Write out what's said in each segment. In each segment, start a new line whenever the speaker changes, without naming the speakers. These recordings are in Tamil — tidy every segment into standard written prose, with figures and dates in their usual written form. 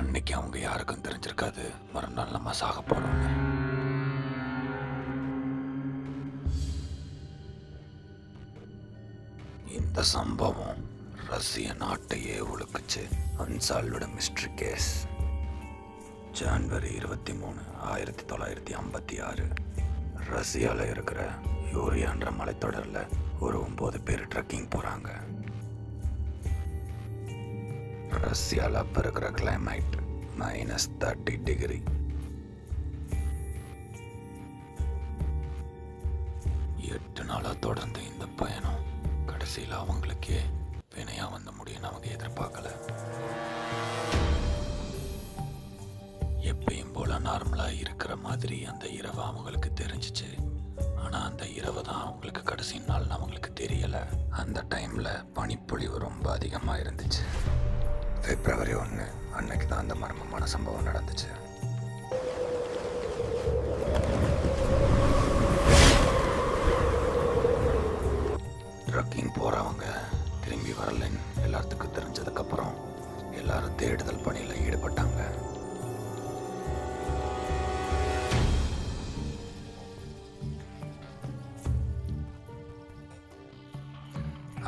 அன்னைக்கு அவங்க யாருக்கும் தெரிஞ்சிருக்காது மறுநாள் நம்ம சாக போறோம்னு. இந்த சம்பவம் ரஷ்ய நாட்டையே உலுக்குச்சு. Unsolved mystery case. ஜனவரி 23, 1956 ரஷ்யாவில் இருக்கிற யூரியான்ற மலைத்தொடரில் ஒரு 9 பேர் ட்ரெக்கிங் போகிறாங்க. ரஷ்யாவில் அப்போ இருக்கிற கிளைமேட் -30 டிகிரி. 8 நாளாக தொடர்ந்து இந்த பயணம் கடைசியில் அவங்களுக்கே வினையாக வந்து முடியும்னு அவங்க எதிர்பார்க்கல. எப்பயும் போல நார்மலாக இருக்கிற மாதிரி அந்த இரவு அவங்களுக்கு தெரிஞ்சிச்சு. ஆனால் அந்த இரவு தான் அவங்களுக்கு கடைசி நாள்னு அவங்களுக்கு தெரியலை. அந்த டைமில் பனிப்பொழிவு ரொம்ப அதிகமாக இருந்துச்சு. February 1 அன்னைக்கு தான் அந்த மர்மமான சம்பவம் நடந்துச்சு. ட்ரக்கிங் போகிறவங்க திரும்பி வரலன்னு எல்லாத்துக்கும் தெரிஞ்சதுக்கப்புறம் எல்லாரும் தேடுதல் பணியில் ஈடுபட்டாங்க.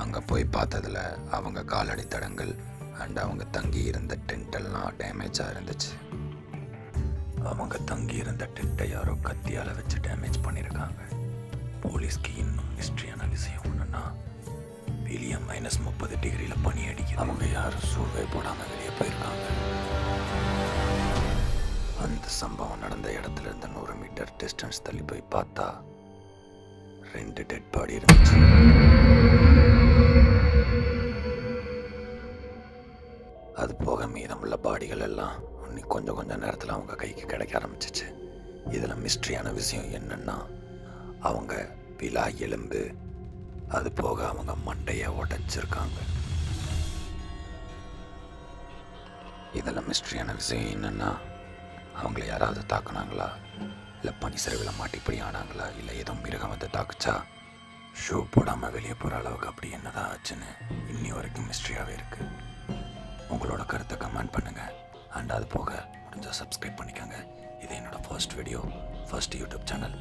அங்கே போய் பார்த்ததுல அவங்க காலடி தடங்கள் அண்ட் அவங்க தங்கி இருந்த டென்ட்டெல்லாம் டேமேஜாக இருந்துச்சு. அவங்க தங்கி இருந்த டென்ட்டை யாரோ கத்தியால் வச்சு டேமேஜ் பண்ணியிருக்காங்க. போலீஸ்க்கு இன்னும் மிஸ்ட்ரியான விஷயம் ஒன்றுன்னா வெளியே -30 டிகிரியில் பனி அடிக்குது. அவங்க யாரும் ஷூவே போடாமல் வெளியே போயிருக்காங்க. அந்த சம்பவம் நடந்த இடத்துல இருந்து 100 மீட்டர் டிஸ்டன்ஸ் தள்ளி போய் பார்த்தா 2 டெட் பாடி இருந்துச்சு. அது போக மீதமுள்ள பாடிகள் எல்லாம் இன்னும் கொஞ்சம் நேரத்தில் அவங்க கைக்கு கிடைக்க ஆரம்பிச்சிச்சு. இதில் மிஸ்ட்ரியான விஷயம் என்னன்னா அவங்க விலா எலும்பு, அது போக அவங்க மண்டையை உடைச்சிருக்காங்க. இதில் மிஸ்ட்ரியான விஷயம் என்னன்னா அவங்கள யாராவது தாக்குனாங்களா, இல்லை பனி சரிவில் மாட்டிப்படி ஆனாங்களா, இல்லை ஏதோ மிருகம் வந்து தாக்குச்சா. ஷூ போடாமல் வெளியே போகிற அளவுக்கு அப்படி என்னதான் ஆச்சுன்னு இன்னி வரைக்கும் மிஸ்ட்ரியாகவே இருக்குது. உங்களோட கருத்தை கமெண்ட் பண்ணுங்கள். அண்ட் அது போக முடிஞ்சால் சப்ஸ்கிரைப் பண்ணிக்கோங்க. இது என்னோடய first video, first YouTube channel.